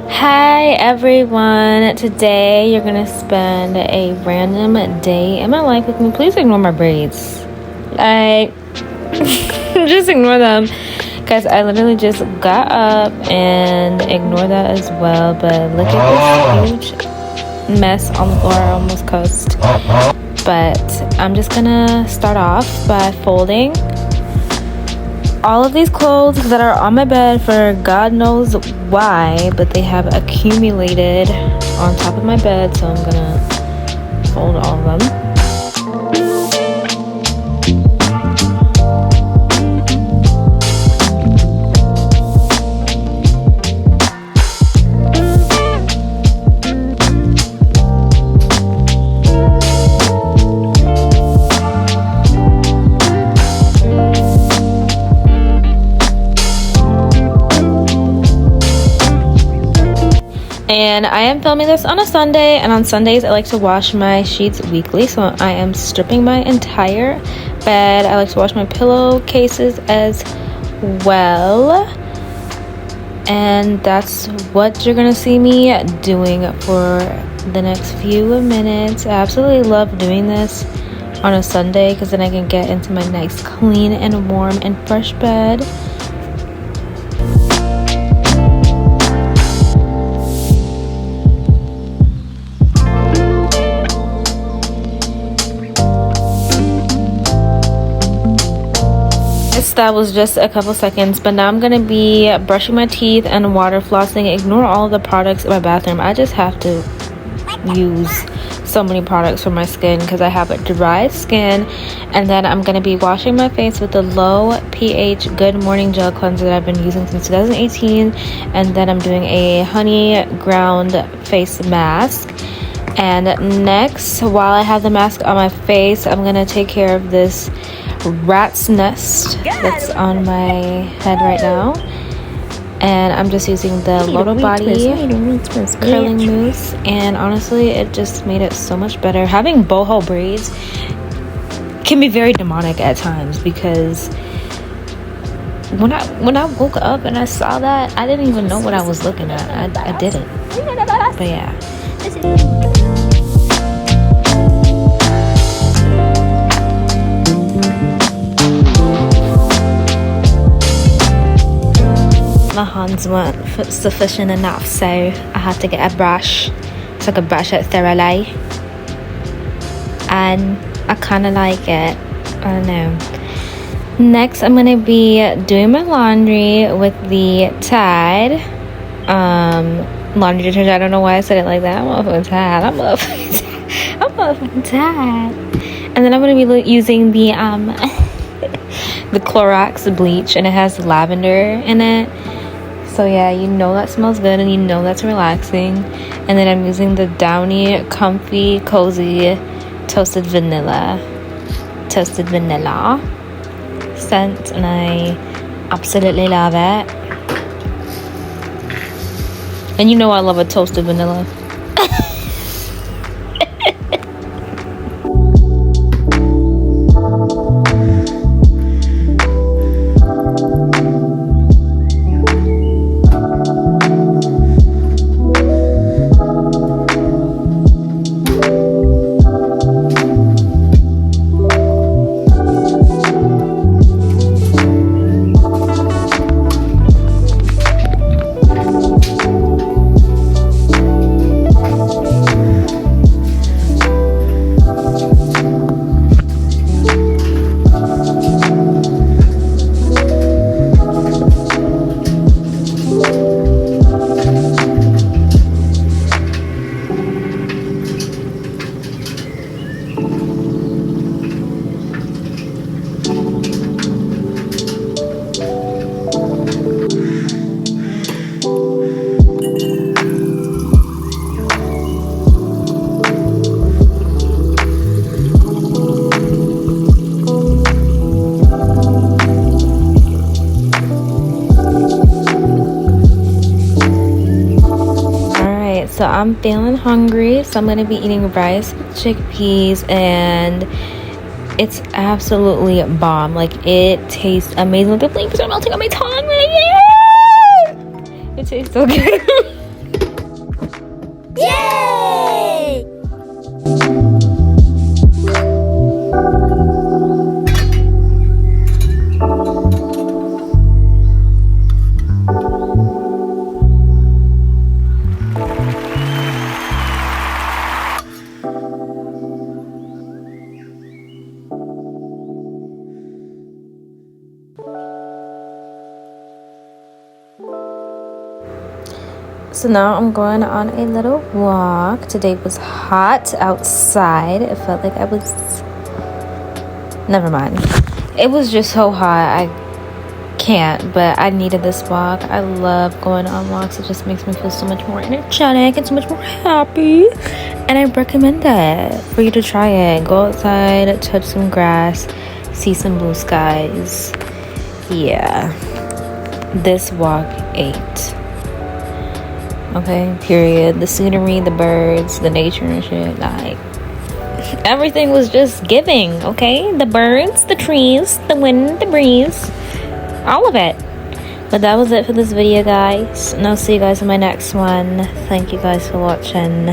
Hi everyone, today you're gonna spend a random day in my life with me. Please ignore my braids, like just ignore them because I literally just got up, and ignore that as well. But look at this huge mess on the floor. I almost cussed. But I'm just gonna start off by folding all of these clothes that are on my bed for God knows why, but they have accumulated on top of my bed, so I'm gonna fold all of them. And I am filming this on a Sunday, and on Sundays I like to wash my sheets weekly, so I am stripping my entire bed. I like to wash my pillowcases as well, and that's what you're gonna see me doing for the next few minutes. I absolutely love doing this on a Sunday because then I can get into my nice clean and warm and fresh bed. That was just a couple seconds, but now I'm gonna be brushing my teeth and water flossing. Ignore all of the products in my bathroom. I just have to use so many products for my skin because I have a dry skin. And then I'm gonna be washing my face with the low pH Good Morning Gel Cleanser that I've been using since 2018, and then I'm doing a honey ground face mask. And next, while I have the mask on my face, I'm gonna take care of this rat's nest that's on my head right now, and I'm just using the Loto Body curling mousse, and honestly it just made it so much better. Having boho braids can be very demonic at times, because when I woke up and I saw that, I didn't even know what I was looking at. I didn't, but yeah. My hands weren't sufficient enough, so I had to get a brush so I could brush it thoroughly, and I kind of like it. I don't know. Next, I'm gonna be doing my laundry with the Tide laundry detergent. I don't know why I said it like that. I'm motherfucking Tide. I'm motherfucking Tide. And then I'm gonna be using the the Clorox bleach, and it has lavender in it. So yeah, you know that smells good, and you know that's relaxing. And then I'm using the Downy Comfy Cozy Toasted Vanilla scent, and I absolutely love it. And you know I love a toasted vanilla. So I'm feeling hungry, so I'm gonna be eating rice with chickpeas and It's absolutely bomb. Like, it tastes amazing. The flavors are melting on my tongue right now. It tastes so good. Yay! So now I'm going on a little walk. Today was hot outside. It felt like I was... Never mind. It was just so hot. I can't, but I needed this walk. I love going on walks. It just makes me feel so much more energetic and so much more happy. And I recommend that for you to try it. Go outside, touch some grass, see some blue skies. Yeah. This walk ate. Okay, period. The scenery, the birds, the nature and shit, like everything was just giving. Okay, the birds, the trees, the wind, the breeze, all of it. But that was it for this video, guys, and I'll see you guys in my next one. Thank you guys for watching.